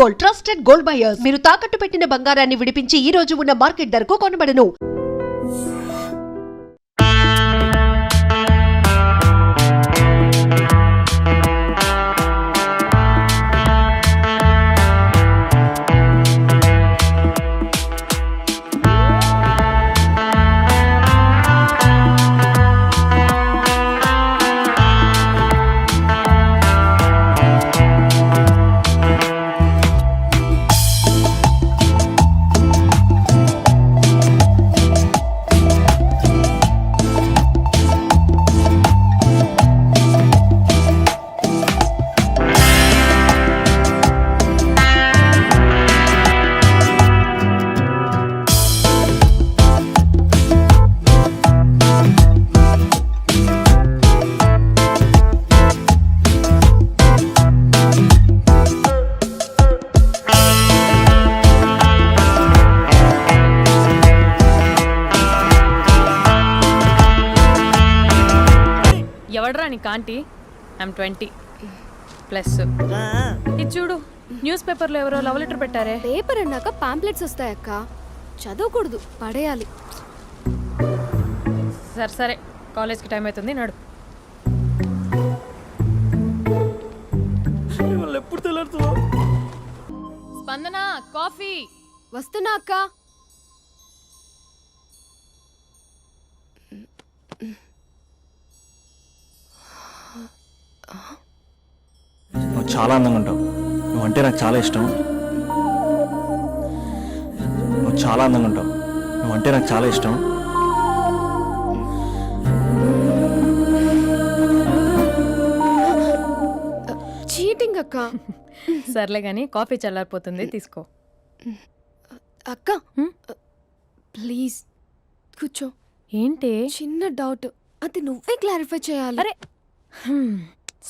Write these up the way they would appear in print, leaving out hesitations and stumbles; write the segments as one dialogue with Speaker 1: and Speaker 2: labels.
Speaker 1: Gold, trusted gold buyers. మీరు తాకట్టు పెట్టిన బంగారాన్ని విడిపించి ఈ రోజు ఉన్న మార్కెట్ ధరకు కొనబడను.
Speaker 2: ఎవడరా నీకు ఆంటీ? I'm 20 plus. ఇది చూడు, న్యూస్ పేపర్లో ఎవరో లవ్ లెటర్ పెట్టారే.
Speaker 3: పేపర్ అన్నాక పాంప్లెట్స్ వస్తాయక్క, చదవకూడదు, పడేయాలి.
Speaker 2: సరే సరే, కాలేజ్కి టైం అవుతుంది, నడు.
Speaker 4: ఎప్పుడు తెల్లారుతుందో.
Speaker 2: స్పందన, కాఫీ.
Speaker 3: వస్తున్నా అక్క.
Speaker 4: నువ్వు చాలా అందంగా ఉంటావు. నువ్వంటే నాకు చాలా ఇష్టం. నువ్వు చాలా అందంగా ఉంటావు. నువ్వంటే నాకు చాలా ఇష్టం.
Speaker 3: చీటింగ్ అక్క.
Speaker 2: సర్లే కానీ కాఫీ చల్లారిపోతుంది, తీసుకో.
Speaker 3: అక్క ప్లీజ్ కూర్చో.
Speaker 2: ఏంటి?
Speaker 3: చిన్న డౌట్, అది నువ్వే క్లారిఫై చేయాలి.
Speaker 2: అరే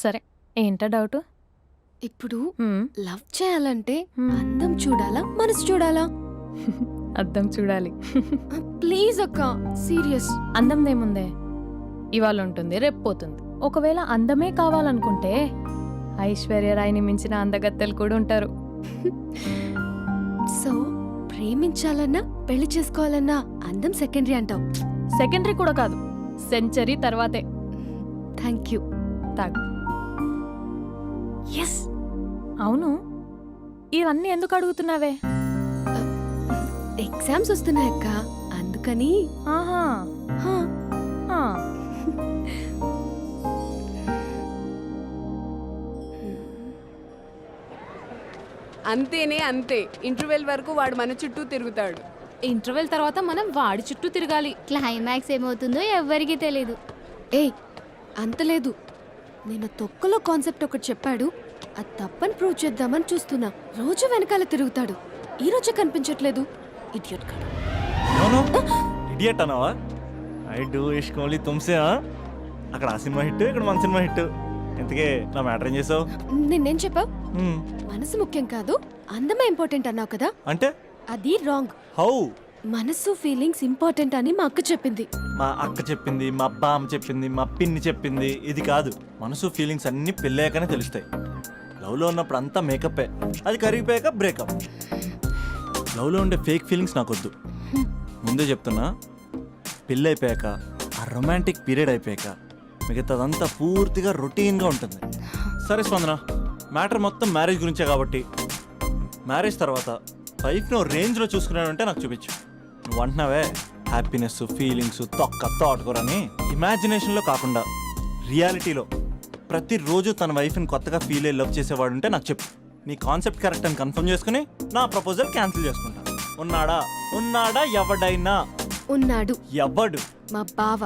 Speaker 2: సరే, ఏంటా డౌట్?
Speaker 3: ఇప్పుడు లవ్ చేయాలంటే అందం చూడాలా, మనసు చూడాలా?
Speaker 2: అద్దం చూడాలి.
Speaker 3: ప్లీజ్ అక్క, సీరియస్.
Speaker 2: అందం ఇవాళ ఉంటుంది, రేపు పోతుంది. ఒకవేళ అందమే కావాలనుకుంటే ఐశ్వర్యరాయ్ని మించిన అందగత్తెలు కూడా ఉంటారు.
Speaker 3: సో ప్రేమించాలన్నా పెళ్లి చేసుకోవాలన్నా అందం సెకండరీ అంటావు?
Speaker 2: సెకండరీ కూడా కాదు, సెంచరీ తర్వాతే.
Speaker 3: Thank you.
Speaker 2: తాగు.
Speaker 3: ఎస్.
Speaker 2: అవును, ఇవన్నీ ఎందుకు అడుగుతున్నావే?
Speaker 3: ఎగ్జామ్స్ వస్తున్నాయక్క, అందుకని.
Speaker 2: ఆహా.
Speaker 3: హా.
Speaker 2: ఆ.
Speaker 5: అంతేనే అంతే. ఇంటర్వెల్ వరకు వాడు మన చుట్టూ తిరుగుతాడు.
Speaker 6: ఇంటర్వెల్ తర్వాత మనం వాడి చుట్టూ తిరగాలి.
Speaker 7: క్లైమాక్స్ ఏమవుతుందో ఎవ్వరికీ తెలీదు.
Speaker 3: ఏయ్ అంత లేదు, నేను తొక్కలో కాన్సెప్ట్ ఒకటి చెప్పాడు, అది తప్పని ప్రూవ్ చేద్దామని చూస్తున్నా. రోజు వెనకాల తిరుగుతాడు, ఈ రోజు కనిపించట్లేదు. ఇడియట్ కాడు.
Speaker 4: ఇడియట్ అన్నావా? ఐ డూ ఇష్క్ ఓన్లీ తుమ్సే. అక్కడ ఆ సినిమా హిట్, ఇక్కడ మన సినిమా హిట్. ఇంతకే నా మ్యాటర్ ఏం చేసావు?
Speaker 3: నిన్నేం చెప్పావు? మనసు ముఖ్యం కాదు, అందమే ఇంపార్టెంట్ అన్నావు కదా.
Speaker 4: అంటే
Speaker 3: అది రాంగ్.
Speaker 4: హౌ? మనసు
Speaker 3: ఫీలింగ్స్ ఇంపార్టెంట్ అని మా అక్క చెప్పింది.
Speaker 4: మా అక్క చెప్పింది, మా బామ్మ చెప్పింది, మా పిన్ని చెప్పింది. ఇది కాదు, మనసు ఫీలింగ్స్ అన్ని పెళ్ళాకనే తెలుస్తాయి. లవ్లో ఉన్నప్పుడు అంతా మేకప్పే, అది కరిగిపోయాక బ్రేకప్. లవ్లో ఉండే ఫేక్ ఫీలింగ్స్ నాకొద్దు. ముందే చెప్తున్నా, పెళ్ళి అయిపోయాక, ఆ రొమాంటిక్ పీరియడ్ అయిపోయాక మిగతాదంతా పూర్తిగా రొటీన్గా ఉంటుంది. సరే స్పందన, మ్యాటర్ మొత్తం మ్యారేజ్ గురించే కాబట్టి మ్యారేజ్ తర్వాత లైఫ్ను రేంజ్లో చూసుకున్నాడంటే నాకు చూపించు. నువ్వు అంటున్నావే హ్యాపీనెస్, ఫీలింగ్స్, తోటకూరని. ఇమాజినేషన్లో కాకుండా రియాలిటీలో ప్రతిరోజు తన వైఫ్ని కొత్తగా ఫీల్ అయ్యి లవ్ చేసేవాడు ఉంటే నాకు చెప్పు. నీ కాన్సెప్ట్ కరెక్ట్ అని కన్ఫర్మ్ చేసుకుని నా ప్రపోజల్ క్యాన్సిల్ చేసుకుంటా. ఉన్నాడా ఎవడైనా?
Speaker 3: ఉన్నాడు.
Speaker 4: ఎవడు?
Speaker 3: మా బావ.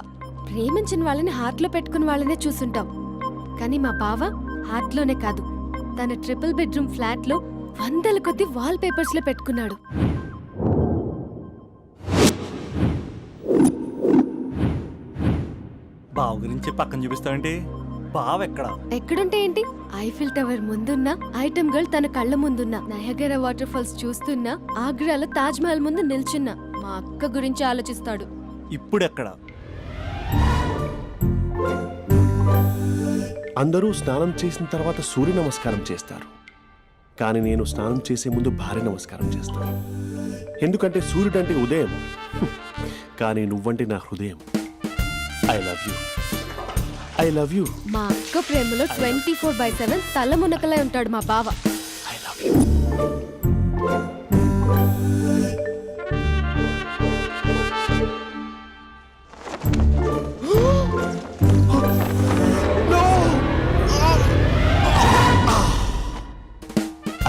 Speaker 3: ప్రేమించిన వాళ్ళని హార్ట్లో పెట్టుకున్న వాళ్ళనే చూసుంటాం, కానీ మా బావ హార్ట్లోనే కాదు, తన ట్రిపుల్ బెడ్రూమ్ ఫ్లాట్లో 100 కొద్ది వాల్ పేపర్స్ లో పెట్టుకున్నాడు.
Speaker 4: బావ గురించి పక్కన చూపిస్తావేంటి? బావ
Speaker 3: ఎక్కడుంటే ఏంటి? ఐఫిల్ టవర్ ముందున్న ఐటమ్ గర్ల్ తన కళ్ళ ముందున్న నయగరా వాటర్ ఫాల్స్ చూస్తున్నా, ఆగ్రాలో తాజ్ మహల్ ముందు నిల్చున్నా మా అక్క గురించి ఆలోచిస్తాడు.
Speaker 4: ఇప్పుడెక్కడ?
Speaker 8: అందరూ స్నానం చేసిన తర్వాత సూర్య నమస్కారం చేస్తారు. కానీ నేను స్నానం చేసే ముందు భార్య నమస్కారం చేస్తాను. ఎందుకంటే సూర్యుడు అంటే ఉదయం, కానీ నువ్వంటే నా హృదయం. I love you, I love you,
Speaker 3: మా అక్క ప్రేమలో 24/7 తల మునకలై ఉంటాడు మా బావ.
Speaker 8: I love you.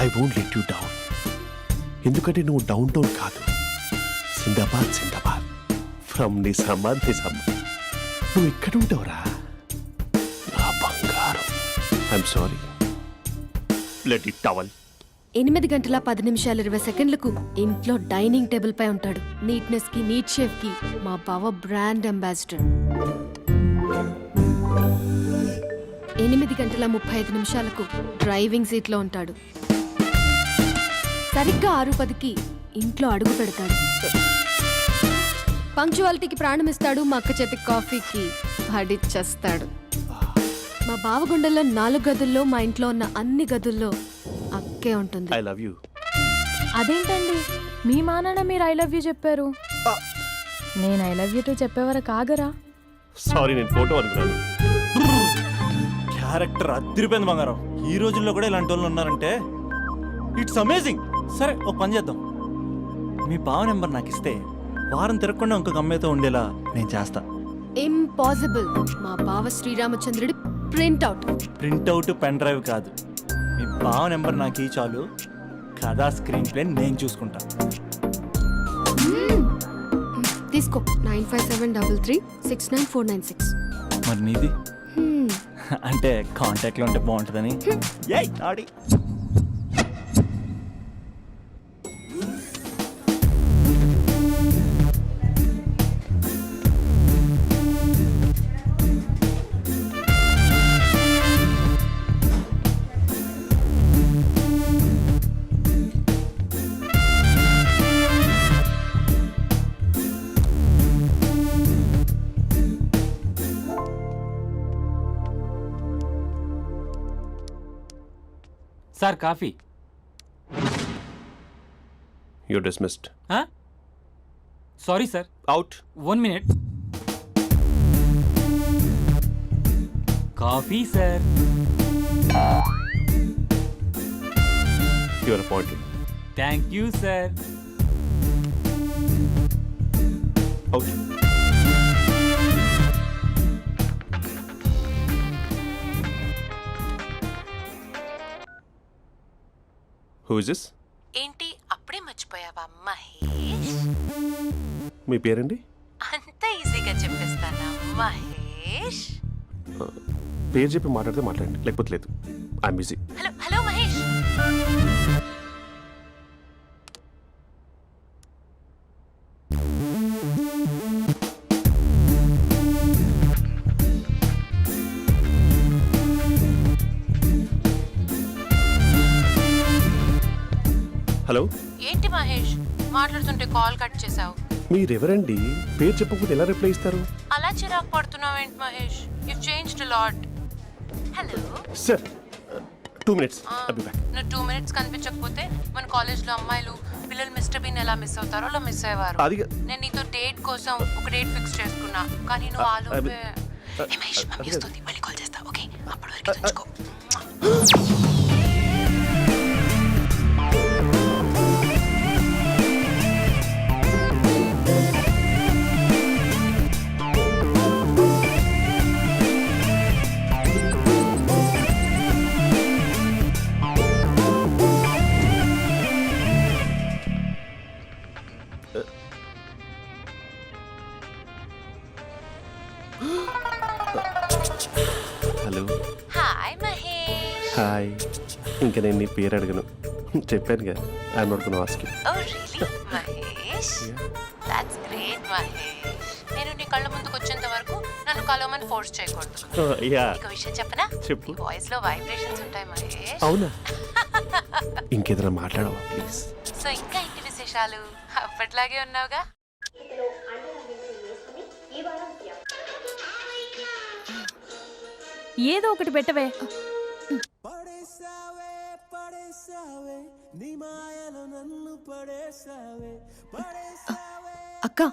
Speaker 8: I won't let you down. ఎందుకంటే నువ్వు డౌన్ టౌన్ కాదు, జిందాబాద్ జిందాబాద్ ఫ్రమ్ నిజామాబాద్ నిజామాబాద్. నువ్వు ఇక్కడ ఉంటావురా నా బంగారం. I'm sorry, let it towel.
Speaker 3: 8 గంటల 10 నిమిషాలు 20 సెకండ్లకు ఇంట్లో డైనింగ్ టేబుల్ పై ఉంటాడు. నీట్నెస్ కి, నీట్ షేఫ్ కి మా బావ బ్రాండ్ అంబాసిడర్. 8 గంటల 35 నిమిషాలకు డ్రైవింగ్ సీట్ లో ఉంటాడు. సరిగ్గా 6:10కి ఇంట్లో అడుగు పెడతాడు. పంక్చువాలిటీకి ప్రాణం ఇస్తాడు. మా అక్క చేతి కాఫీకి పడిచ్చేస్తాడు. మా బావ గుండెల్లో 4 గదుల్లో, మా ఇంట్లో ఉన్న అన్ని గదుల్లో అక్కే ఉంటుంది.
Speaker 8: I love you.
Speaker 2: అదేంటండి మీ మానాన్న మీరు ఐ లవ్ యూ చెప్పారు, నేను ఐ లవ్ యూ టు చెప్పేవరకు ఆగరా?
Speaker 8: సారీ, నేను ఫోటో అనుకున్నాను.
Speaker 4: క్యారెక్టర్ అదిరిపోయింది బంగారం. ఈ రోజుల్లో కూడా ఇలాంటి వాళ్ళు ఉన్నారంటే ఇట్స్ అమేజింగ్. సరే ఒక పని చేద్దాం, మీ బావ నెంబర్ నాకు ఇస్తే వారం తిరగకుండా ఇంకొక అమ్మాయితో ఉండేలా నేను చేస్తా.
Speaker 3: ఇంపాసిబుల్. మా బావ శ్రీరామచంద్రుడి ప్రింట్అవుట్.
Speaker 4: ప్రింట్అవుట్ పెన్ డ్రైవ్ కాదు, మీ బావ నెంబర్ నాకు ఈ చాలు. కథా స్క్రీన్ ప్లే నేను చూసుకుంటా.
Speaker 3: తీసుకో. 9573369496.
Speaker 4: మరి నీది అంటే కాంటాక్ట్లో ఉంటే బాగుంటుందని. ఏయ్ ఆడి
Speaker 9: sir coffee.
Speaker 8: You dismissed.
Speaker 9: Sorry sir.
Speaker 8: Out.
Speaker 9: 1 minute. Coffee sir.
Speaker 8: You are appointed.
Speaker 9: Thank you sir.
Speaker 8: Out. Who is this?
Speaker 10: ఏంటి అప్పుడే మర్చిపోయావా మహేష్?
Speaker 8: మీ పేరండి?
Speaker 10: అంత ఈజీగా చెప్పేస్తానా మహేష్?
Speaker 8: పేరు చెప్పి మాట్లాడితే మాట్లాడండి, లేకపోతే లేదు. I'm busy.
Speaker 10: Hello hello Mahesh.
Speaker 8: Hello.
Speaker 10: ఏంటి మహేష్ మాట్లాడుతుంటే కాల్ కట్ చేసావు?
Speaker 8: మీరెవరండి? పేరు చెప్పకపోతే ఎలా రిప్లై ఇస్తారు?
Speaker 10: అలా చిరాకు పడుతున్నావు ఏంటి Mahesh? You changed a lot. Hello
Speaker 8: sir 2 minutes. I'll be back.
Speaker 10: నువ్వు 2 minutes కనిపించకపోతే మన కాలేజ్లో అమ్మాయిలు పిల్లలు మిస్టర్ బీన్ ఎలా మిస్ అవుతారో అలా మిస్ అయ్యేవారు.
Speaker 8: అది
Speaker 10: నేను నీతో డేట్ కోసం ఒక డేట్ ఫిక్స్ చేసుకున్నా, కానీ నువ్వు ఆలోపే. మహేష్ మమ్మీ వస్తుంది, మళ్ళీ కాల్ చేస్తా. ఓకే, అప్పటి వరకు ఉంచుకో.
Speaker 8: హలో.
Speaker 10: హాయ్ మహేష్.
Speaker 8: హాయ్. ఇంకా నేను నీ పేరు అడగను, చెప్పాను కదా. I'm not gonna ask you.
Speaker 10: Oh really Mahesh? That's great Mahesh. నేను నీ కళ్ళ ముందుకు వచ్చేంత వరకు నన్ను కలవమని ఫోర్స్ చేయకూడదు.
Speaker 8: యా.
Speaker 10: ఒక విషయం చెప్పనా?
Speaker 8: చెప్పు.
Speaker 10: నీ వాయిస్ లో వైబ్రేషన్స్ ఉంటాయి మహేష్.
Speaker 8: అవునా? ఇంకేదైనా మాట్లాడవా ప్లీజ్?
Speaker 10: సో ఇంకా ఇంటి విశేషాలు అప్పట్లాగే ఉన్నావుగా?
Speaker 2: ఏదో ఒకటి పెట్టవే.
Speaker 3: అక్క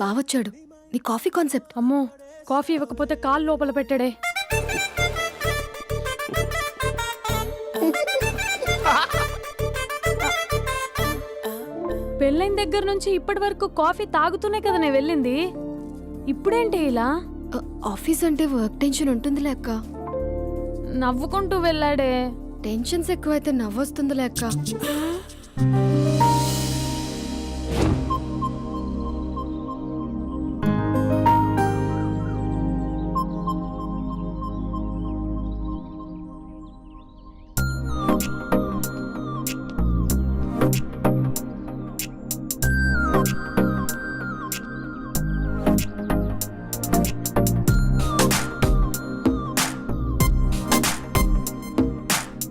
Speaker 3: బావొచ్చాడు. నీ కాఫీ కాన్సెప్ట్.
Speaker 2: అమ్మో కాఫీ ఇవ్వకపోతే కాలు లోపల పెట్టాడే. పెళ్ళైన దగ్గర నుంచి ఇప్పటి వరకు కాఫీ తాగుతూనే కదా నేను వెళ్ళింది. ఇప్పుడేంటి ఇలా?
Speaker 3: ఆఫీస్ అంటే వర్క్ టెన్షన్ ఉంటుందిలే అక్క.
Speaker 2: నవ్వుకుంటూ వెళ్ళాడే.
Speaker 3: టెన్షన్స్ ఎక్కువైతే నవ్వొస్తుందిలే అక్క.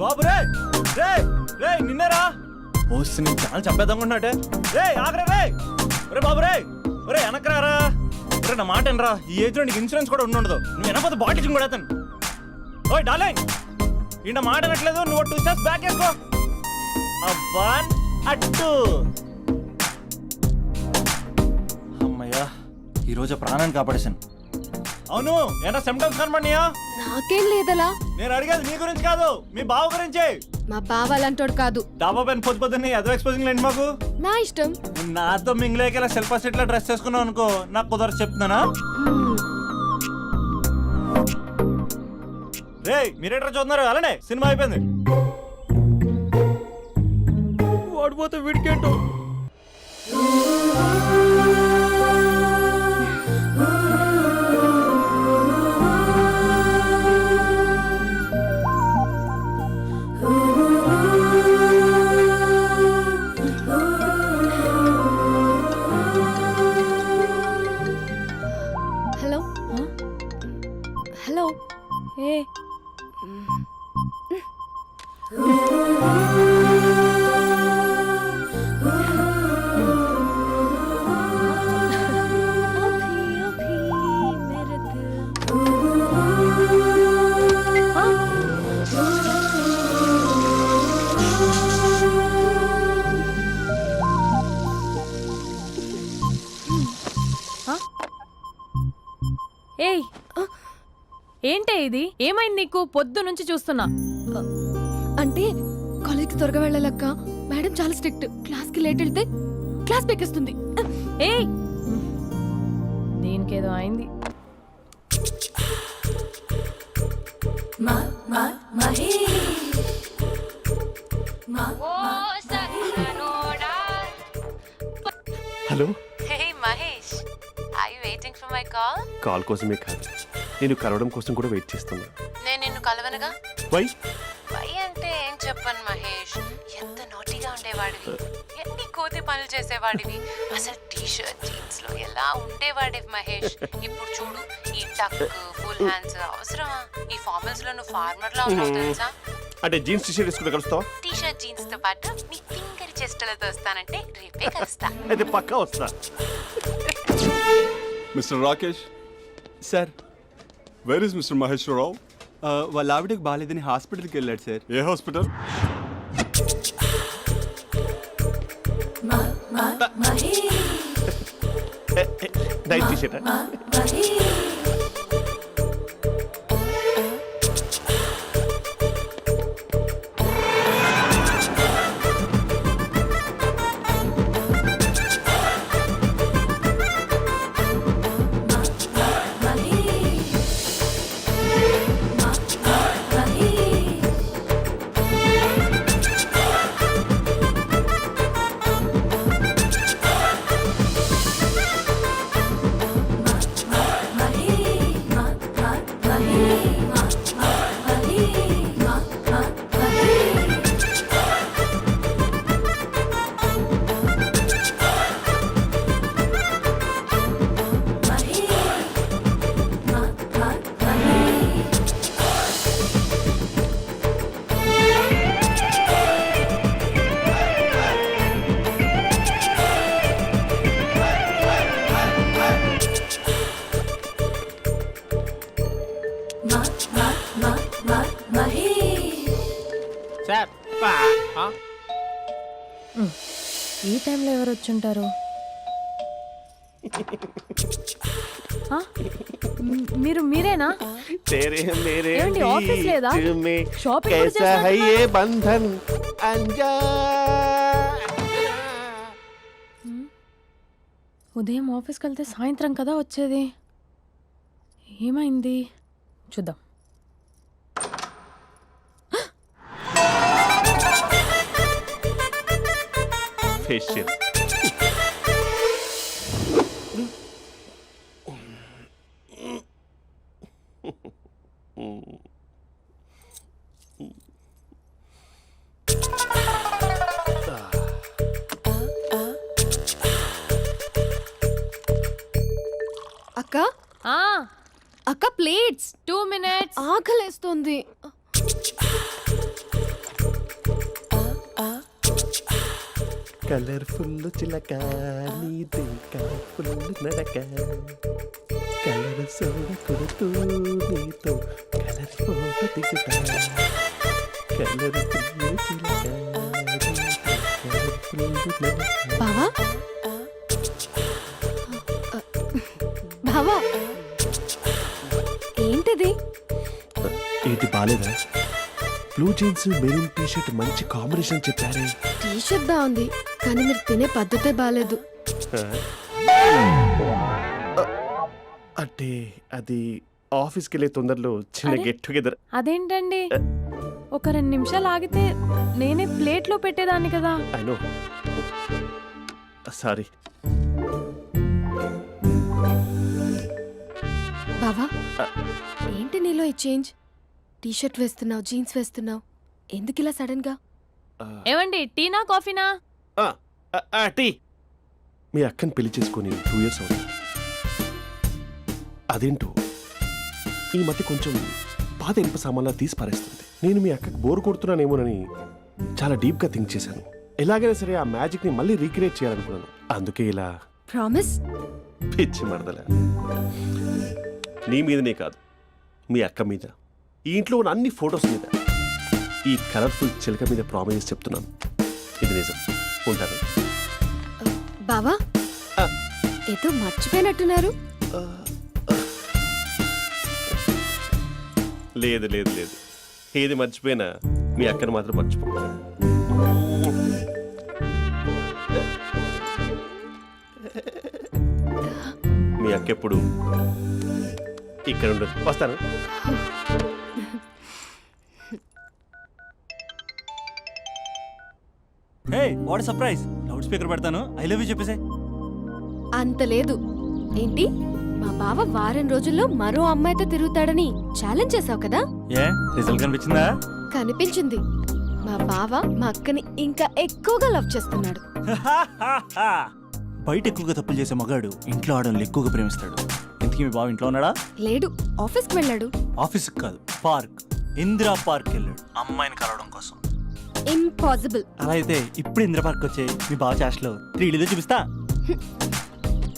Speaker 4: బాబు రే రే రే నిన్నేరా ఓసి నేను చాలా చంపేద్దామన్నాటే. రే ఆగరా రే. రే బాబు రే. రే వెనకరారా. రే నా మాట వినరా. ఈ ఏజ్ లో నీకు ఇన్సూరెన్స్ కూడా ఉండదు. నువ్వు వినకపోతే బాటిల్ కూడా అతను. ఓయ్ డార్లింగ్ ఈ నా మాట అనట్లేదు. నువ్వు 2 స్టెప్స్ బ్యాక్ వేసుకో. 1 2. అమ్మయ్యా ఈరోజు ప్రాణాన్ని కాపాడేశాను. అవును ఏనా సిమ్టమ్స్ కనబడినాయా?
Speaker 3: నాకేం లేదలా.
Speaker 4: నేను అడిగేది మీ గురించి కాదు, మీ బావ గురించి.
Speaker 3: మా బావ అలాంటోడు కాదు.
Speaker 4: డాబా పైన పొద్దు పొద్దున్నే అదో ఎక్స్పోజింగ్ లేండి మాకు.
Speaker 3: నా ఇష్టం.
Speaker 4: నాతో మింగిలేకేలా సెల్ఫ్ అసెట్ లా డ్రెస్ చేసుకున్నావు అనుకో నాకు కుదరదు చెప్తున్నానా. రే మీరేట్రా చూస్తున్నారు అలానే సినిమా అయిపోయింది. వాడిపోతే వీడికేంటో.
Speaker 3: Hello hello.
Speaker 2: ఏ ఏయ్ ఏంటే ఇది? ఏమైంది నీకు? పొద్దు నుంచి చూస్తున్నా.
Speaker 3: అంటే కాలేజ్కి త్వరగా వెళ్ళాలక్క. మేడం చాలా స్ట్రిక్ట్. క్లాస్కి లేట్ వెళ్తే క్లాస్ పెక్కేస్తుంది.
Speaker 2: ఏయ్ దీనికేదో అయింది.
Speaker 8: Hello
Speaker 10: hey Mahesh, are you waiting for my call?
Speaker 8: Call కోసమే కాదు, నేను కలవడం కోసం కూడా వెయిట్ చేస్తున్నా.
Speaker 10: నేను నిన్ను కలవనుగా.
Speaker 8: వై
Speaker 10: వై అంటే ఏం చెప్పను మహేష్. ఎంత నోటిగా ఉండేవాడివి, ఎన్ని కోతి పనులు చేసేవాడివి. అసలు టీ షర్ట్ జీన్స్ లో ఎలా ఉండేవాడివి మహేష్. ఇప్పుడు చూడు ఈ టక్ ఫుల్ హ్యాండ్స్ అవసరమా? ఈ ఫార్మల్స్ లో నువ్వు ఫార్మర్ లా ఉన్నావు తెలుసా.
Speaker 8: అంటే జీన్స్ టీ షర్ట్ వేసుకుంటే కలుస్తావా?
Speaker 10: టీ షర్ట్ జీన్స్ తో పాటు నీ తింగరి చెస్టలతో వస్తానంటే రేపే కలుస్తా.
Speaker 8: అయితే పక్కా వస్తా.
Speaker 11: Mister Rakesh
Speaker 12: sir,
Speaker 11: where is mister Maheshwararao?
Speaker 12: వాళ్ళ ఆవిడకి బాగాలేదని హాస్పిటల్కి వెళ్ళాడు సార్.
Speaker 11: ఏ హాస్పిటల్?
Speaker 8: Night T shirt.
Speaker 2: ఈ టైంలో ఎవరు వచ్చుంటారు? ఆ? మీరేనా?
Speaker 8: तेरे मेरे
Speaker 2: ఏమండి, ఆఫీస్ లేదా?
Speaker 8: बीच में
Speaker 2: షాపింగ్ కూడా
Speaker 8: कैसा है
Speaker 2: చేస్తున్నట్టున్నారు?
Speaker 8: ये बंधन अंजा
Speaker 2: ఉదయం ఆఫీస్కి వెళ్తే సాయంత్రం కదా వచ్చేది. ఏమైంది చూద్దాం.
Speaker 8: फेशियल
Speaker 3: అక్క
Speaker 2: ఆ,
Speaker 3: అక్క ప్లేట్స్
Speaker 2: 2 minutes.
Speaker 3: ఆకలేస్తోంది.
Speaker 8: కలర్ఫుల్ చిలక నీదే కలర్ఫుల్ నడక కలర్ సోడ కొడుతూ నీతో కలర్ ఫోటో దిగుతా కలర్ఫుల్ చిలక కలర్ఫుల్ నడక.
Speaker 3: బావా బావా ఏంటిది?
Speaker 8: ఏంటి బాలేదా? Blue jeans maroon T shirt మంచి కాంబినేషన్ చెప్పారే.
Speaker 3: టీ షర్ట్ బాగుంది కానీ మీరు తినే పద్ధతే బాగాలేదు.
Speaker 8: అంటే అది ఆఫీస్కి వెళ్ళే తొందరలో చిన్న
Speaker 2: అరే.
Speaker 8: Get together.
Speaker 2: అదేంటండి, ఒక 2 నిమిషాలు ఆగితే నేనే ప్లేట్లో పెట్టేదాన్ని కదా.
Speaker 8: I know, sorry.
Speaker 3: బావా ఏంటి నీలో ఈ చేంజ్? టీ షర్ట్ వేస్తున్నావు, జీన్స్ వేస్తున్నావు, ఎందుకు ఇలా సడన్ గా?
Speaker 2: ఏమండి, టీనా కాఫీనా?
Speaker 8: టీ. మీ అక్కని పెళ్లి చేసుకొని 2 years అవుతుంది. అదేంటో ఈ మధ్య కొంచెం పాత ఇనుప సామాన్లా తీసి పారేస్తుంది. నేను మీ అక్కకి బోర్ కొడుతున్నానేమోనని చాలా డీప్గా థింక్ చేశాను. ఎలాగైనా సరే ఆ మ్యాజిక్ని మళ్ళీ రీక్రియేట్ చేయాలనుకున్నాను. అందుకే ఇలా
Speaker 3: ప్రామిస్?
Speaker 8: పిచ్చి మరదల. నీ మీదనే కాదు, మీ అక్క మీద, ఈ ఇంట్లో ఉన్న అన్ని ఫొటోస్ మీద, ఈ కలర్ఫుల్ చిలక మీద ప్రామిస్ చెప్తున్నాను. ఇది నిజం. ఉంటాను.
Speaker 3: బావా
Speaker 8: ఆ.
Speaker 3: ఏదో మర్చిపోయినట్టున్నారు.
Speaker 8: లేదు లేదు లేదు, ఏది మర్చిపోయినా మీ అక్కను మాత్రం మర్చిపో. మీ అక్క ఎప్పుడు ఇక్కడ ఉండదు. వస్తాను.
Speaker 4: Hey what surprise! Loud speaker పెడతాను, ఐ లవ్ యూ చెప్పేసే.
Speaker 3: అంత లేదు. ఏంటి, మా బావ వారం రోజుల్లో మరో అమ్మాయితో తిరుగుతాడని ఛాలెంజ్ చేసావు కదా?
Speaker 4: ఏ రిజల్ట్ కనిపించిందా?
Speaker 3: కనిపించింది. మా బావ మా అక్కని ఇంకా ఎక్కువగా లవ్ చేస్తున్నాడు.
Speaker 4: బయట ఎక్కువగా తప్పులు చేసే మగాడు ఇంట్లో ఆడవాళ్ళు ఎక్కువగా ప్రేమిస్తాడు. ఇంతకీ మీ బావ ఇంట్లో ఉన్నాడా?
Speaker 3: లేడు, ఆఫీస్కి వెళ్ళాడు.
Speaker 4: ఆఫీస్కి కాదు, పార్క్, ఇందిరా పార్క్ వెళ్ళాడు అమ్మాయిని కలవడం కోసం.
Speaker 3: ఇంపాసిబుల్.
Speaker 4: అలా అయితే ఇప్పుడు ఇందిరా పార్క్ వచ్చే మీ బావ చాష్లో 3Dలో చూపిస్తా.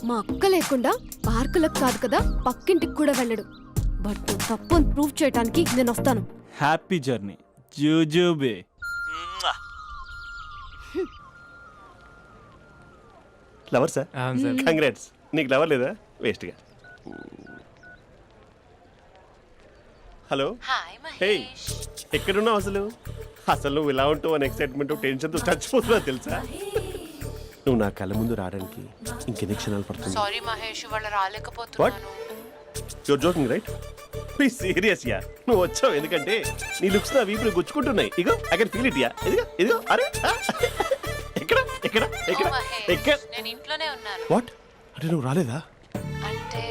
Speaker 3: మా అక్క లేకుండా పార్కులకు కాదు కదా పక్కింటికి కూడా వెళ్ళడు. బట్ నువ్వు తప్పు అని ప్రూవ్ చేయడానికి నేను వస్తాను.
Speaker 4: హ్యాపీ జర్నీ జూజూబే.
Speaker 8: Lover sir, congrats. నీకు లవర్ లేదా? వేస్ట్గా. హలో.
Speaker 10: Hi
Speaker 8: hey,
Speaker 10: Mahesh.
Speaker 8: ఎక్కడున్నావు అసలు? అసలు నువ్వు ఇలా ఉంటావు అని ఎక్సైట్మెంట్ టెన్షన్తో చచ్చిపోతున్నా తెలుసా? నువ్వు నా కళ్ళ ముందు రావడానికి ఇంకెన్ని క్షణాలు పడుతుంది?
Speaker 10: సారీ మహేష్, ఇవాళ రాలేకపోతున్నాను.
Speaker 8: Your joking right? Please serious ya. నువ్వు వచ్చావు ఎందుకంటే నీ లుక్స్ నా వీపుని గుచ్చుకుంటున్నాయి. ఇగో I can feel it ya. ఇదిగో ఇదిగో. అరే ఎక్కడ ఎక్కడ ఎక్కడ
Speaker 10: ఓ మహేష్,
Speaker 8: ఎక్కడ?
Speaker 10: నేను ఇంట్లోనే ఉన్నాను.
Speaker 8: వాట్? అంటే నువ్వు రాలేదా?
Speaker 10: అంటే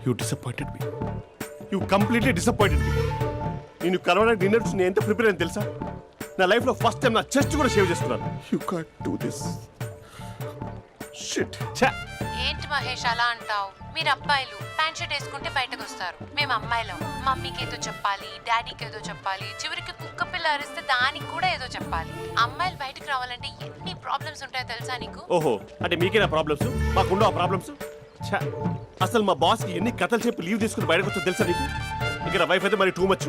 Speaker 8: you disappointed me. You completely disappointed me. నేను కలవడానికి డిన్నర్స్ నేను ఎంత ప్రిపేర్ అని తెలుసా? నా లైఫ్లో ఫస్ట్ టైం నా చెస్ట్ కూడా సేవ్ చేసుకున్నాను. You can't do this. Shit.
Speaker 10: ఏంటి మహేష్ అలా అంటావు? మీరు అబ్బాయిలు ప్యాంట్ షర్ట్ వేసుకుంటే బయటకు వస్తారు. మేము అమ్మాయిలం మమ్మీకి ఏదో చెప్పాలి, డాడీకి ఏదో చెప్పాలి, చివరికి కుక్క పిల్ల అరిస్తే దానికి కూడా ఏదో చెప్పాలి. అమ్మాయిలు బయటకు రావాలంటే ఎన్ని ప్రాబ్లమ్స్ ఉంటాయో తెలుసా నీకు?
Speaker 8: ఓహో, అంటే మీకేనా ప్రాబ్లమ్స్? మాకుండా ప్రాబ్లమ్స్? అసలు మా బాస్కి ఎన్ని కథలు చెప్పి లీవ్ తీసుకుని బయటకు వచ్చా తెలుసా నీకు? ఇక్కడ వైఫ్ అయితే మరి టూ మచ్.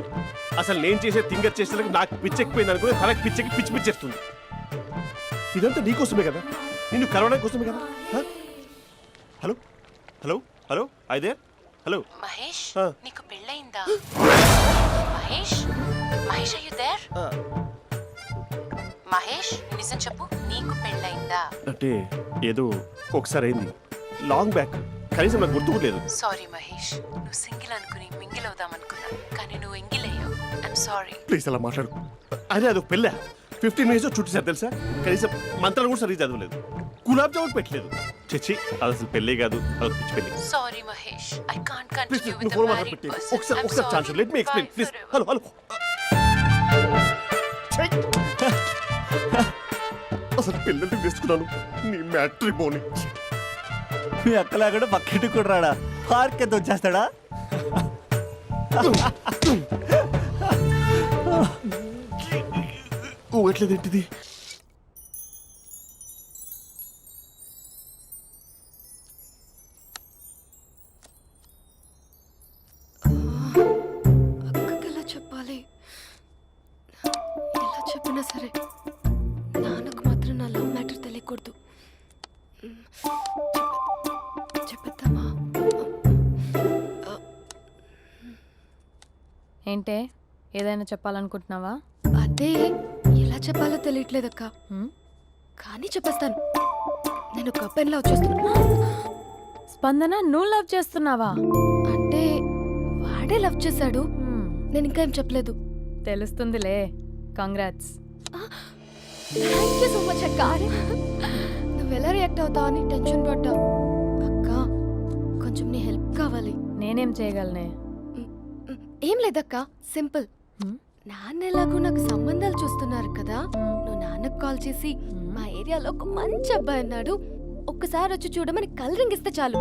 Speaker 8: అసలు నేను చేసే థింగర్ చేసేందుకు నాకు పిచ్చెక్కిపోయింది అనుకుని తనకి పిచ్చెక్కి పిచ్చి పిచ్చేస్తుంది. ఇదంతా నీకోసమే కదా, నిన్ను కలవడం కోసమే కదా. హ? హలో హలో హలో అయితే హలో.
Speaker 10: మహేష్
Speaker 8: ఆ.
Speaker 10: నీకు పెళ్ళయిందా? Mahesh Mahesh are you there? మహేష్ నిజం చెప్పు, నీకు పెళ్ళయిందా?
Speaker 8: అంటే ఏదో ఒకసారి అయింది, లాంగ్ బ్యాక్, కనీసం నాకు గుర్తు కూడా లేదు.
Speaker 10: సారీ మహేష్, నువ్వు సింగిల్ అనుకుని మింగిల్ అవుదాం అనుకున్నా, కానీ నువ్వు ఎంగిల్ అయ్యావు. I'm sorry.
Speaker 8: ప్లీజ్ అలా మాట్లాడు. అదే అదొక పెళ్ళ 15 మినిట్స్ చుట్టేసారు తెలుసా, కనీసం మంత్రాలు కూడా సరిగ్గా చదవలేదు, గులాబ్ జామున్ పెట్టలేదు. చచ్చి అది అసలు పెళ్ళే కాదు, అదొక పిచ్చి పెళ్ళి.
Speaker 10: Sorry Mahesh, I can't
Speaker 8: please
Speaker 10: continue
Speaker 8: నువ్వు
Speaker 10: విత్
Speaker 8: ఫోన్
Speaker 10: ద
Speaker 8: మాట్లాడి
Speaker 10: మ్యారీడ్
Speaker 8: పెట్టి
Speaker 10: పర్సన్.
Speaker 8: ఒకసారి chance let me explain please. Hello hello. అసలు పెళ్ళంటే తీసుకున్నాను నీ మ్యాట్రీ బోని.
Speaker 4: మీ అక్కలాగా పక్కింటికి కూడా రాడా, పార్క్ ఎంత వచ్చేస్తాడా?
Speaker 8: ఊగట్లేదు ఏంటిది?
Speaker 3: అక్కకి ఎలా చెప్పాలి? ఎలా చెప్పినా సరే నాన్నకు మాత్రం నా లవ్ మ్యాటర్ తెలియకూడదు. చెప్పేద్దామా?
Speaker 2: ఏంటే ఏదైనా చెప్పాలనుకుంటున్నావా?
Speaker 3: అదే ఎలా చెప్పాలో తెలియట్లేదక్క,
Speaker 2: హ్మ్?
Speaker 3: కానీ చెప్పేస్తాను. నేను ఒక అబ్బాయిని లవ్ చేస్తున్నా.
Speaker 2: స్పందన, నువ్వు లవ్ చేస్తున్నావా?
Speaker 3: అంటే వాడే లవ్ చేశాడు,
Speaker 2: హ్మ్,
Speaker 3: నేను ఇంకా ఏం చెప్పలేదు.
Speaker 2: తెలుస్తుందిలే. Congrats.
Speaker 3: Thank you so much అక్క. నువ్వు ఎలా రియాక్ట్ అవుతావు అని టెన్షన్ పడ్డా. అక్క కొంచెం నీ హెల్ప్ కావాలి.
Speaker 2: నేనేం చేయగలనే?
Speaker 3: ఏం లేదక్క, సింపుల్.
Speaker 2: హ్మ్?
Speaker 3: నాన్న ఎలాగో నాకు సంబంధాలు చూస్తున్నారు కదా, నువ్వు నాన్నకు కాల్ చేసి మా ఏరియాలో ఒక మంచి అబ్బాయి అన్నాడు, ఒక్కసారి వచ్చి చూడమని కలరింగ్ ఇస్తే చాలు.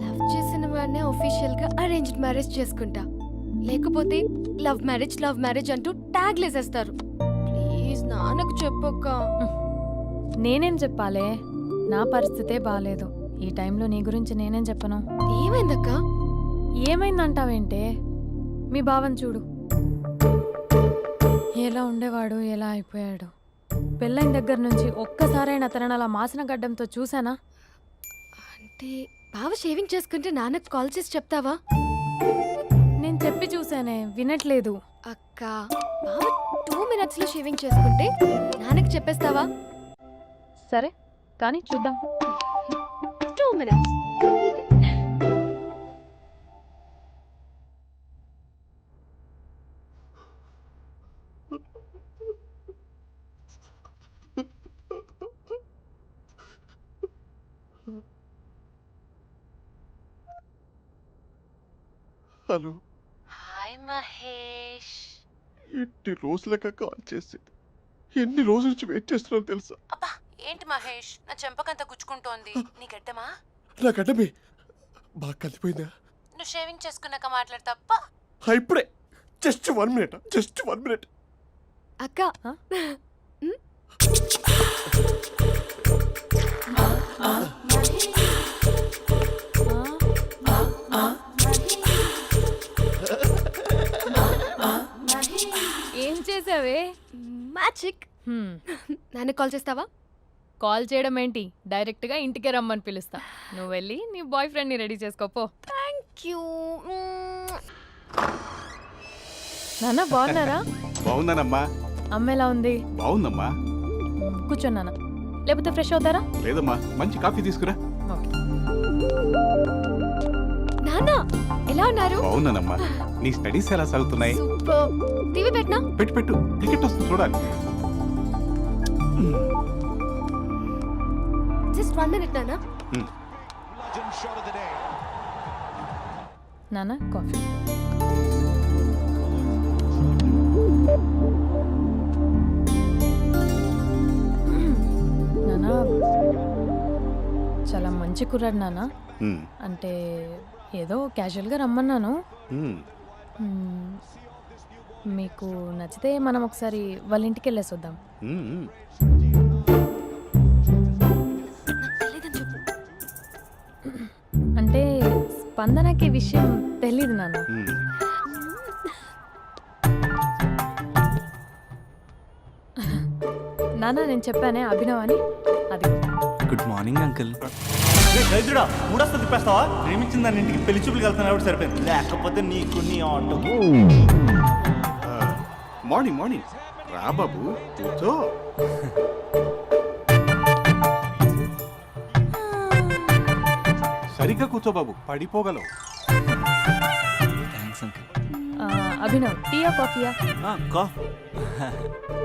Speaker 3: లవ్ చేసిన వాడినే ఒఫీషియల్ గా అరేంజ్డ్ మ్యారేజ్ చేసుకుంటా, లేకపోతే లవ్ మ్యారేజ్ అంటూ ట్యాగ్ లేసేస్తారు. ప్లీజ్ నాన్నకు చెప్పక్క.
Speaker 2: నేనేం చెప్పాలే? నా పరిస్థితే బాలేదు. ఈ టైంలో నీ గురించి నేనేం చెప్పను?
Speaker 3: ఏమైందక్క?
Speaker 2: ఏమైందంటావేంటే? మీ భావం చూడు, ఎలా ఉండేవాడు, ఎలా అయిపోయాడు. పెళ్ళైన దగ్గర నుంచి ఒక్కసారైనా తనని అలా మాసిన గడ్డంతో చూసానా?
Speaker 3: అంటే బావ షేవింగ్ చేసుకుంటే నాన్నకు కాల్ చేసి చెప్తావా?
Speaker 2: నేను చెప్పి చూసానే, వినట్లేదు.
Speaker 3: అక్క బావ 2 minutes లో షేవింగ్ చేసుకుంటే నాన్నకు చెప్పేస్తావా?
Speaker 2: సరే కానీ చూద్దాం.
Speaker 3: 2 minutes.
Speaker 8: హలో.
Speaker 10: హాయ్ మహేష్.
Speaker 8: ఎన్ని రోజులక కాల్ చేసేది, ఎన్ని రోజుల నుంచి వెయిట్ చేస్తున్నాను తెలుసా?
Speaker 10: అబ్బా ఏంటి మహేష్, నా చెంపకంత గుచ్చుకుంటోంది. నీ గడ్డమా?
Speaker 8: నా గడ్డమే బాగా కలిపోయిందా?
Speaker 10: నువ్వు షేవింగ్ చేసుకున్నాక మాట్లాడు తప్ప.
Speaker 8: ఇప్పుడే జస్ట్ 1 minute.
Speaker 3: అక్క
Speaker 2: ఏం చేసావే?
Speaker 3: మ్యాజిక్. నాన్నకు కాల్ చేస్తావా?
Speaker 2: కాల్ చేయడం ఏంటి, డైరెక్ట్గా ఇంటికే రమ్మని పిలుస్తా. నువ్వు వెళ్ళి నీ బాయ్ ఫ్రెండ్ని రెడీ చేసుకోపో.
Speaker 3: Thank you.
Speaker 2: నాన్న బాగున్నారా?
Speaker 12: బాగున్నానమ్మా.
Speaker 2: అమ్మ ఎలా ఉంది?
Speaker 12: బాగుందమ్మా.
Speaker 2: కూర్చోన్నానా, లేకపోతే ఫ్రెష్ అవుతారా?
Speaker 12: లేదమ్మా, మంచి కాఫీ తీసుకురా.
Speaker 2: ఓకే.
Speaker 3: నాన్న ఎలా ఉన్నారు?
Speaker 12: బాగున్నానమ్మా. నీ స్టడీస్ ఎలా సాగుతున్నాయి?
Speaker 3: సూపర్. టీవీ పెట్టనా?
Speaker 12: పెట్టు టికెట్ వస్తుంది చూడాలి.
Speaker 3: జస్ట్ 1 minute నాన్న.
Speaker 2: నాన్న కాఫీ. నాన్న చాలా మంచి కుర్రాడు నాన్న. అంటే ఏదో క్యాజువల్గా రమ్మన్నాను. మీకు నచ్చితే మనం ఒకసారి వాళ్ళ ఇంటికి వెళ్ళేసి వద్దాం. అంటే స్పందనకి విషయం తెలీదు నాన్న. నాన్న నేను చెప్పానే అభినవ్ అని అది
Speaker 9: గుడ్ మార్నింగ్ అంకుల్.
Speaker 4: రైతుడా మూడొస్తా తిప్పేస్తావా? ప్రేమించిన దాని ఇంటికి పెళ్లి చూపులు వెళ్తాను కాబట్టి సరిపోయింది, లేకపోతే నీకు నీ ఆటో.
Speaker 12: మార్నింగ్ మార్నింగ్ రా బాబు కూర్చో. సరిగ్గా కూర్చో బాబు, పడిపోగలవు.
Speaker 9: Thanks uncle.
Speaker 2: అభినవ్ టీయా కాఫీయా?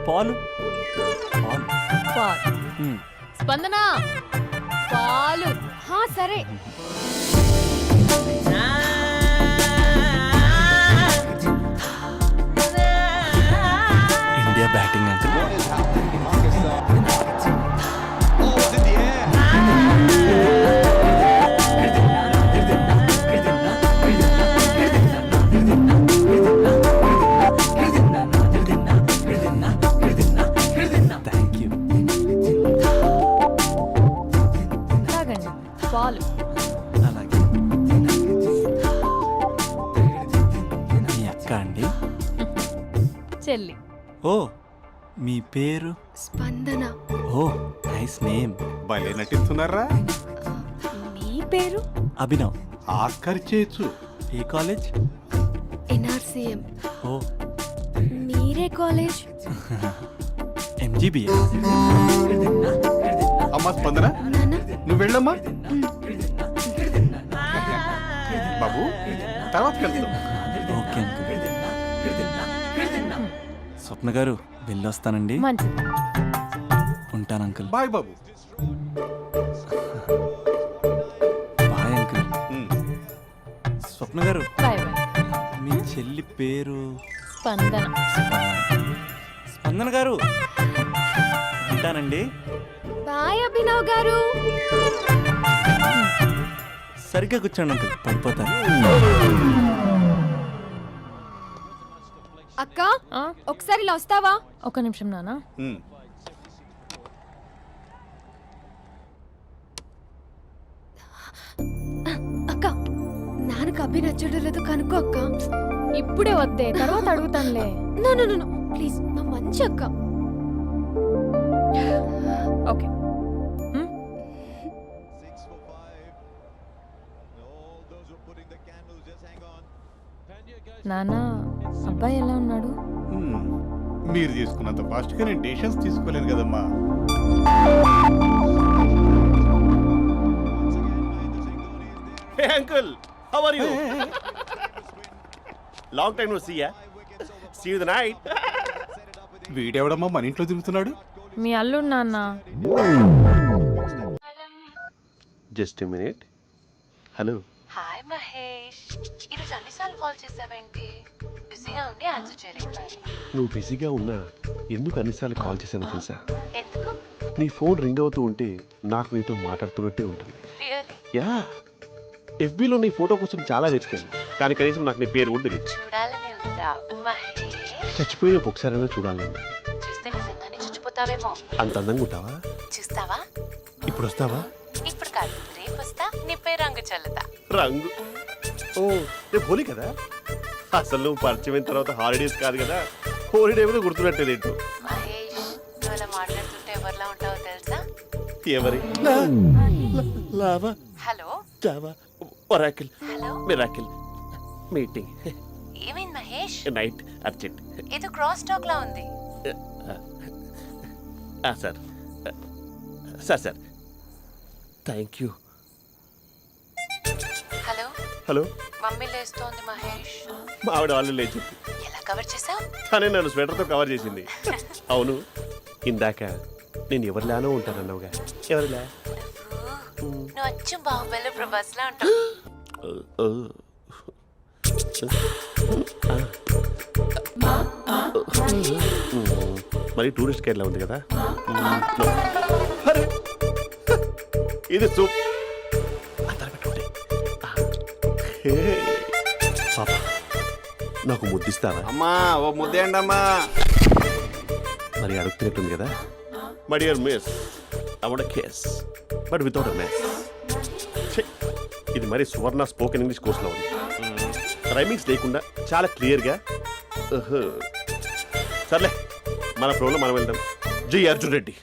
Speaker 4: పాలు పాలు.
Speaker 2: పాల్. స్పందన పాలు.
Speaker 3: హా సరే.
Speaker 9: India batting uncle. Thank you.
Speaker 2: తాగండి పాలు.
Speaker 9: అలాగే. మీ అక్క అండి?
Speaker 2: చెల్లి.
Speaker 9: ఓ మీ పేరు?
Speaker 3: స్పందన.
Speaker 9: ఓ నైస్ నేమ్.
Speaker 12: భలే నటిస్తున్నారా?
Speaker 3: మీ పేరు?
Speaker 9: అభినవ్.
Speaker 12: ఆస్కర్ చేయొచ్చు.
Speaker 9: ఏ కాలేజ్?
Speaker 3: ఎన్ఆర్సీఎం.
Speaker 9: ఓ
Speaker 3: మీరే కాలేజ్?
Speaker 9: ఎంజీబీఏ.
Speaker 12: అమ్మా స్పందన
Speaker 3: నాన్న
Speaker 12: నువ్వు వెళ్ళమ్మా. బాబు తర్వాత కలుద్దాం.
Speaker 9: Okay uncle. స్వప్న గారు వెళ్ళొస్తానండి.
Speaker 2: మంచిది.
Speaker 9: ఉంటాను అంకుల్.
Speaker 12: బాయ్ బాబు.
Speaker 9: Bye uncle. స్వప్న గారు
Speaker 2: బాయ్ బాయ్.
Speaker 9: మీ చెల్లి పేరు?
Speaker 2: స్పందన.
Speaker 9: స్పందన గారు ఉంటానండి.
Speaker 3: బాయ్ అభినవ్ గారు.
Speaker 9: సరిగ్గా కూర్చోండి అంకుల్, పడిపోతాను.
Speaker 3: అక్క ఒకసారి ఇలా వస్తావా?
Speaker 2: ఒక నిమిషం నాన్న.
Speaker 3: అక్క నాన్నకు అభి నచ్చడం లేదో కనుక్కో అక్క.
Speaker 2: ఇప్పుడే వద్దే, తర్వాత అడుగుతానులే.
Speaker 3: నో నో నో ప్లీజ్, మా మంచి అక్క.
Speaker 2: ఓకే. నాన్న అబ్బాయి ఎలా ఉన్నాడు?
Speaker 12: మీరు తీసుకున్నంత ఫాస్ట్గా నేను డెసిషన్స్ తీసుకోలేను కదమ్మా.
Speaker 8: Hey uncle, how are you? Long time no see ya. See you the night.
Speaker 12: వీడెవడమ్మా మన ఇంట్లో తిరుగుతున్నాడు?
Speaker 2: మీ అల్లుడు నాన్న.
Speaker 8: Just a minute. Hello.
Speaker 10: Hi Mahesh, ఈరోజు అన్నిసార్లు కాల్ చేసావేంటి? బిజీగా ఉండి ఆన్సర్ చేయలేకపోయాను.
Speaker 8: నువ్వు బిజీగా ఉన్నా ఎందుకు అన్నిసార్లు కాల్ చేశాను తెలుసా?
Speaker 10: ఎందుకు?
Speaker 8: నీ ఫోన్ రింగ్ అవుతూ ఉంటే నాకు నీతో మాట్లాడుతున్నట్టే ఉంటుంది.
Speaker 10: రియల్లీ?
Speaker 8: యా, ఎఫ్బీలో నీ ఫోటో కోసం చాలా వెతికాను, కానీ కనీసం నాకు నీ పేరు కూడా తెలియదు.
Speaker 10: చూడాలని ఉందా మహేష్?
Speaker 8: చచ్చిపోయిన ఒకసారైనా చూడాలని.
Speaker 10: చూస్తే నిజంగానే చచ్చిపోతావేమో.
Speaker 8: అంత అందంగా ఉంటావా?
Speaker 10: చూస్తావా?
Speaker 8: ఇప్పుడు వస్తావా?
Speaker 10: ఇప్పుడు కాదు, రేపు వస్తా, నీపై రంగు చల్లుతా.
Speaker 8: రంగు? ఓ రేపు హోలీ కదా. అసలు నువ్వు పరిచయం తర్వాత హాలిడేస్ కాదు కదా, హోలిడే కూడా గుర్తున్నట్టేది ఏంటో.
Speaker 10: మహేష్, నువ్వు అలా మాట్లాడుతుంటే ఎవరిలా ఉంటావో తెలుసా?
Speaker 8: ఎవరి? Lava,
Speaker 10: hello
Speaker 8: Java, Oracle,
Speaker 10: hello,
Speaker 8: miracle, meeting,
Speaker 10: ఏమైంది మహేష్?
Speaker 8: Night, urgent.
Speaker 10: ఏదో క్రాస్ టాక్ లా ఉంది.
Speaker 8: Sir sir sir thank you.
Speaker 10: Hello
Speaker 8: hello,
Speaker 10: mummy లేస్తోంది మహేష్.
Speaker 8: మా ఆవిడ వాళ్ళు లేచి
Speaker 10: ఎలా కవర్ చేసావు?
Speaker 8: తనే నన్ను స్వెటర్తో కవర్ చేసింది. అవును, ఇందాక నేను ఎవరిలానో ఉంటానన్నావుగా, ఎవరిలా?
Speaker 10: నువ్వు అచ్చం బాహుబలి ప్రభాస్ లా ఉంటావు.
Speaker 8: మరి టూరిస్ట్ గైడ్లా ఉంది కదా. అరే, ఇది సూప్. పాప, నాకు ముద్దిస్తావా?
Speaker 12: అమ్మా ఓ ముద్దేయండి అమ్మా.
Speaker 8: మరి అడుగుతున్నట్టుంది కదా. My dear miss, I want kiss but without a mess. ఇది మరి సువర్ణ స్పోకెన్ ఇంగ్లీష్ కోర్సులో ఉంది. రైమింగ్స్ లేకుండా చాలా క్లియర్గా. సర్లే, మన ప్రోలో మనం వెళ్దాం. జై Arjun Reddy.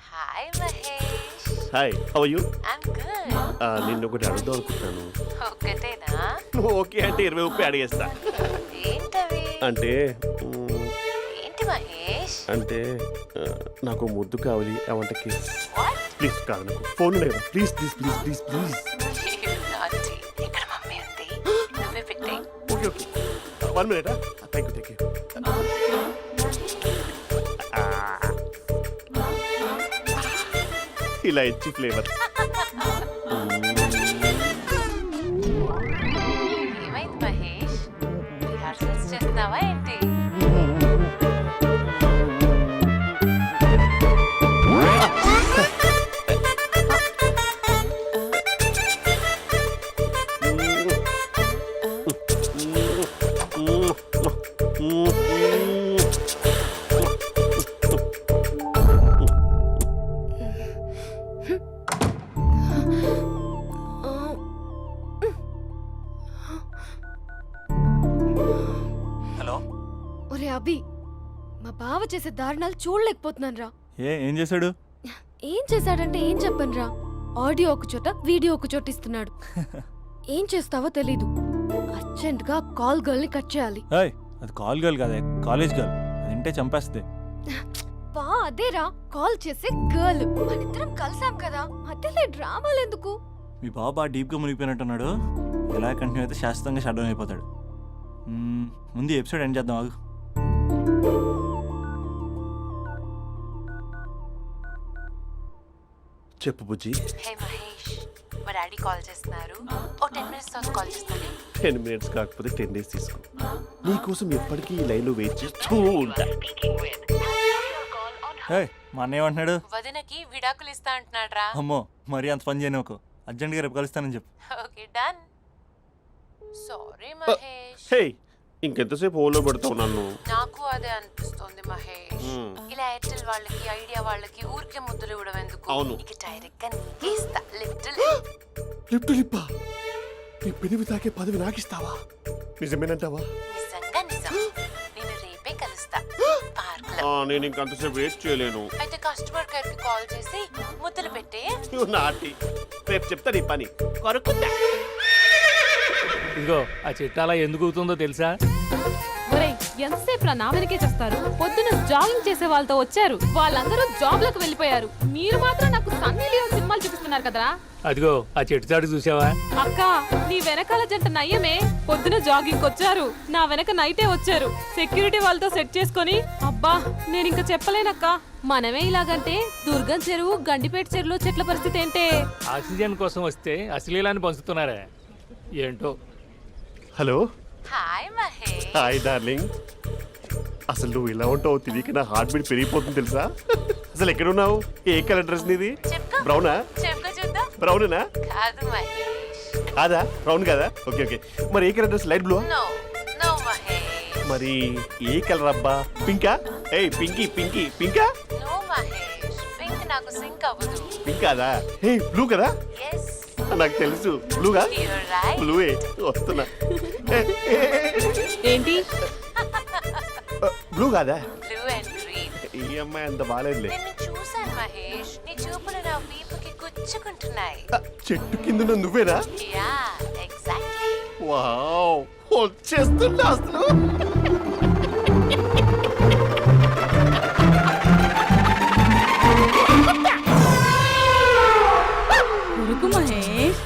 Speaker 10: Hi Mahesh.
Speaker 8: Hi, how are you?
Speaker 10: I'm good.
Speaker 8: నిన్ను ఒకటి అడుగుదాం అనుకుంటున్నాను.
Speaker 10: ఒక్కటేనా?
Speaker 8: నువ్వు ఓకే అంటే 20 అడిగేస్తా.
Speaker 10: ఏంటవి?
Speaker 8: అంటే
Speaker 10: ఏంటి మహేష్?
Speaker 8: అంటే నాకు ముద్దు కావాలి. అవంటకి
Speaker 10: వాట్?
Speaker 8: ప్లీజ్ కాదు, నాకు ఫోన్ లేదా? Please please please please please.
Speaker 10: నాటి. ఇక్కడ మమ్మీ ఉంది, నువ్వే పెట్టే.
Speaker 8: Okay okay, 1 minute. Thank you. ఇలా ఇచ్చి ఫ్లేవర్.
Speaker 10: ఏమైంది మహేష్? రిహార్సల్స్ చేస్తున్నావా ఏంటి?
Speaker 4: హలో.
Speaker 3: ఒరే అభి, మా బావ చేసే దారుణాలు చూడలేకపోతున్నాను రా.
Speaker 4: ఏం చేశాడు?
Speaker 3: ఏం చేశాడంటే ఏం చెప్పను రా. ఆడియో ఒక చోట, వీడియో ఒక చోట ఇస్తున్నాడు. ఏం చేస్తావో తెలీదు. అర్జెంట్ గా కాల్ గర్ల్ ని కట్ చేయాలి.
Speaker 4: ఏయ్, అది కాల్ గర్ల్ కాదే, కాలేజ్ గర్ల్. అదంటే చంపేస్తుంది.
Speaker 3: బా అదేరా, కాల్ చేసే గర్ల్. మనిద్దరం కలిసాం కదా, మధ్యలో డ్రామాలు ఎందుకు?
Speaker 4: మీ బాబు బాగా డీప్గా మునిగిపోయినట్టున్నాడు. ఎలా కంటిన్యూ అయితే శాశ్వతంగా షట్ డౌన్ అయిపోతాడు. ముందు ఎపిసోడ్ ఎండ్ చేద్దాం ఆగు.
Speaker 8: చెప్పు బుజ్జి.
Speaker 10: హే మహేష్, మా డాడీ కాల్ చేస్తున్నారు. ఓ 10 minutes తర్వాత కాల్ చేస్తాను.
Speaker 8: 10 minutes కాకపోతే 10 days తీసుకో. నీకోసం ఎప్పటికీ ఈ లైన్లో వెయిట్ చేస్తూ ఉంటా.
Speaker 4: మా అన్న ఏమంటున్నాడు?
Speaker 10: వదినకి విడాకులు ఇస్తా అంటున్నాడు రా.
Speaker 4: అమ్మో, మరీ అంత పని చేయను. ఒక అర్జెంట్గా రేపు కలుస్తానని చెప్పు.
Speaker 10: Okay done. సారీ మహేష్.
Speaker 8: హే, ఇంకెంతసేపు హోల్లో పెడతావు నన్ను?
Speaker 10: నాకు అదే అనిపిస్తుంది మహేష్. ఇలా ఎయిర్టెల్ వాళ్ళకి, ఐడియా వాళ్ళకి ఊరికే ముద్దులు ఇవ్వడం ఎందుకు?
Speaker 8: అవును.
Speaker 10: ఇక డైరెక్ట్ గా నీకే ఇస్తా. లిటిల్
Speaker 8: లిప్ టు లిప్పా? నీ పెనివి తాకే పదవి నాకిస్తావా? నిజమేనంటావా?
Speaker 10: నిజంగా నిజం. నేను రేపే కలుస్తా పార్క్ లో.
Speaker 8: నేను ఇంకంతసేపు వెయిట్ చేయలేను.
Speaker 10: అయితే కస్టమర్ కేర్ కి కాల్ చేసి ముద్దులు పెట్టే.
Speaker 8: నాటి రేపు చెప్తా నీ పని. కొరుకుందా?
Speaker 13: ఇదిగో ఆ చెట్టు అలా ఎందుకు అవుతుందో తెలుసా?
Speaker 6: ఒరేయ్, ఎంతసేపు రా నా వెనకే చేస్తారు? పొద్దున జాగింగ్ చేసే వాళ్ళతో వచ్చారు, వాళ్ళందరూ జాబ్ లకు వెళ్ళిపోయారు. మీరు మాత్రం నాకు సన్నీ లియోన్ సినిమాలు చూపిస్తున్నారు కదరా.
Speaker 13: అదిగో ఆ చెట్టు చాటు చూసావా?
Speaker 6: అక్క, నీ వెనకాల జంట నయ్యమే. పొద్దున జాగింగ్ వచ్చారు, నా వెనక నైటే వచ్చారు. సెక్యూరిటీ వాళ్ళతో సెట్ చేసుకొని, అబ్బా నేను ఇంకా చెప్పలేనక్క. మనమే ఇలాగంటే దుర్గం చెరువు, గండిపేట చెరువులో చెట్ల పరిస్థితి ఏంటే?
Speaker 13: ఆక్సిజన్ కోసం వస్తే అశ్లీలాన్ని పంచుతున్నారా ఏంటో.
Speaker 8: Hello.
Speaker 10: Hi Mahesh.
Speaker 8: Hi darling. అసలు నువ్వు ఇలా ఉంటావు తెలియక నా హార్ట్ బీట్ పెరిగిపోతుంది తెలుసా? అసలు ఎక్కడున్నావు? ఏ కలర్ డ్రెస్ నీది?
Speaker 10: చెప్పుకో.
Speaker 8: బ్రౌనా?
Speaker 10: చెప్పుకో చూద్దాం.
Speaker 8: బ్రౌనేనా?
Speaker 10: కాదు మహేష్.
Speaker 8: కాదా? బ్రౌన్ కదా? Okay okay. మరి ఏ colour dress? Light blue?
Speaker 10: No no Mahesh.
Speaker 8: మరి ఏ కలర్ అబ్బా? పింకా? ఏయ్ పింకీ పింకీ పింకా?
Speaker 10: నో మహేష్, పింక్ నాకు సింక్ అవ్వదు.
Speaker 8: పింక్ కాదా? హే బ్లూ కదా?
Speaker 10: ఎస్,
Speaker 8: నాకు తెలుసు. బ్లూగా?
Speaker 10: You're right.
Speaker 8: బ్లూవే వస్తున్నా.
Speaker 6: ఏంటి?
Speaker 8: బ్లూ కాదా?
Speaker 10: Blue and green.
Speaker 8: ఈ అమ్మాయి అంత బాగాలేదులే.
Speaker 10: నిన్ను చూశాను మహేష్, నీ చూపులు నా వీపుకి గుచ్చుకుంటున్నాయి.
Speaker 8: చెట్టు కింద నువ్వేనా?
Speaker 10: Yeah, exactly.
Speaker 8: వావ్, వచ్చేస్తున్నా అసలు.
Speaker 6: కొరుకు మహేష్,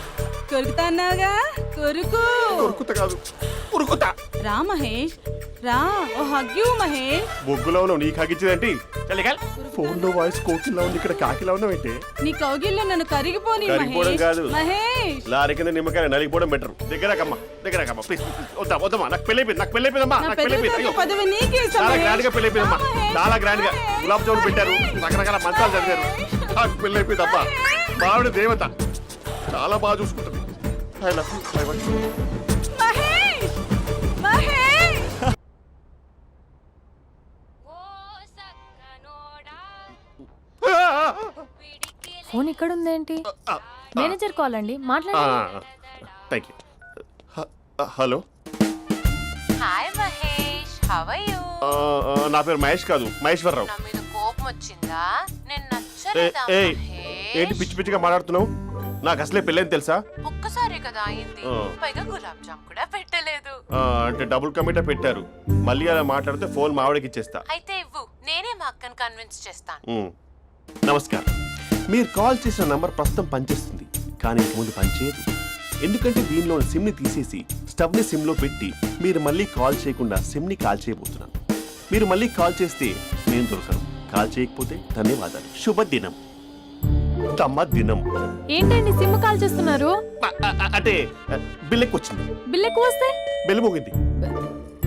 Speaker 6: కొరుకుతా అన్నావుగా, కొరుకు.
Speaker 8: ఉరుకుతా కాదు, ఉరుకుతా.
Speaker 6: రా మహేష్, రా. ఓ హగ్గు మహేష్.
Speaker 8: బొగ్గులో ఉన్నావు, నీకు హగించిందేంటి? ఫోన్ లో వాయిస్ కోకిలా ఉంది, ఇక్కడ కాకిలా ఉన్నావు ఏంటి?
Speaker 6: నీ కౌగిల్లో నన్ను కరిగిపోని
Speaker 8: కరిగిపోవడం కాదు,
Speaker 6: మహేష్.
Speaker 8: లారీ కింద నిమ్మకాయ నలిగిపోవడం బెటర్. దగ్గరకమ్మా దగ్గరకమ్మా ప్లీజ్. వద్దా వద్దమ్మా, నాకు పెళ్ళైపోయింది, నాకు పెళ్ళైపోయిందమ్మా, నాకు పెళ్ళైపోయింది. అయ్యో,
Speaker 6: పదవి నీకే
Speaker 8: చాలా గ్రాండ్ గా పెళ్ళైపోయిందమ్మా, చాలా గ్రాండ్ గా. గులాబ్ జామున్ పెట్టారు, రకరకాల మంచాలు చదివారు. నాకు పెళ్ళైపోయిందమ్మా. మావిడ దేవత, చాలా బాగా చూసుకుంటుంది. I love you. I want you.
Speaker 6: Mahesh, Mahesh.
Speaker 2: Phone ఇక్కడ ఉందేంటి? మేనేజర్ కాల్ అండి, మాట్లాడండి.
Speaker 8: Thank you. Hello.
Speaker 10: Hi how are you?
Speaker 8: నా పేరు మహేష్ కాదు, మహేశ్వరరావు.
Speaker 10: నా మీద కోపం వచ్చిందా? నేను
Speaker 8: ఏ,
Speaker 10: నచ్చలేదా
Speaker 8: ఏయ్,
Speaker 10: మహేష్?
Speaker 8: ఏంటి పిచ్చి పిచ్చిగా మాట్లాడుతున్నావు? నాకు అసలే పెళ్ళని తెలుసా?
Speaker 10: ఒక్కసారే కదా అయింది,
Speaker 8: ఆ.
Speaker 10: పైగా గులాబ్ జామ్ కూడా పెట్టలేదు.
Speaker 8: అంటే డబుల్ కమిటా పెట్టారు. మళ్ళీ అలా మాట్లాడితే ఫోన్ మా ఆవిడకి ఇచ్చేస్తా.
Speaker 10: అయితే ఇవ్వు, నేనే మా అక్కని కన్విన్స్ చేస్తాను.
Speaker 8: నమస్కారం. మీరు కాల్ చేసిన నంబర్ ప్రస్తుతం పనిచేస్తుంది, కానీ ఇంక ముందు పనిచేయదు. ఎందుకంటే దీనిలో సిమ్ని తీసేసి స్టవ్ని సిమ్లో పెట్టి మీరు మళ్ళీ కాల్ చేయకుండా సిమ్ని కాల్ చేయబోతున్నాను. మీరు మళ్ళీ కాల్ చేస్తే నేను దొరకను, కాల్ చేయకపోతే ధన్యవాదాలు. శుభదినం. తమ దినం.
Speaker 2: ఏంటండి సిమ్ కాల్ చేస్తున్నారు?
Speaker 8: అంటే బిల్ ఎక్కువ వచ్చింది.
Speaker 2: బిల్ ఎక్కువ వస్తే
Speaker 8: వెళ్ళు మోగింది.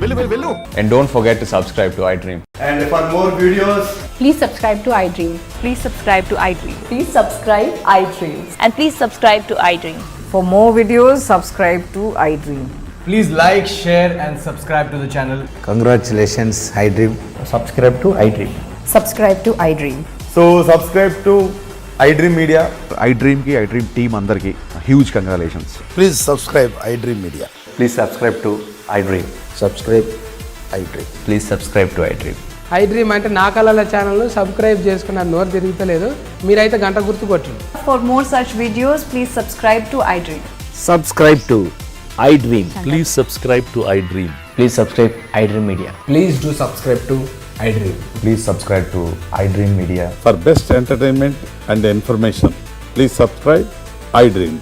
Speaker 8: వెళ్ళు వెళ్ళు వెళ్ళు.
Speaker 12: And don't forget to subscribe to iDream.
Speaker 11: And for more videos,
Speaker 7: Please subscribe to iDream. Please subscribe to iDream. Please subscribe iDream. And please subscribe to iDream.
Speaker 14: For more videos, subscribe to iDream.
Speaker 12: Please like, share and subscribe to the channel.
Speaker 14: Congratulations, iDream. Subscribe to iDream. Subscribe to iDream.
Speaker 12: So subscribe to iDream Media. iDream ki iDream team andarki huge congratulations.
Speaker 14: Please subscribe iDream Media.
Speaker 12: Please subscribe to iDream.
Speaker 14: Subscribe iDream.
Speaker 12: Please subscribe to iDream.
Speaker 14: iDream అంటే నా కళల channel subscribe చేసుకున్న నోరు తిరుగుతలేదు. మీరైతే గంట గుర్తు కొట్టండి. For more such videos, please subscribe to iDream.
Speaker 12: Subscribe to iDream. Please subscribe to iDream.
Speaker 14: Please subscribe iDream Media. Please do subscribe to iDream.
Speaker 12: Please subscribe to iDream Media.
Speaker 11: for best entertainment and information, please subscribe iDream.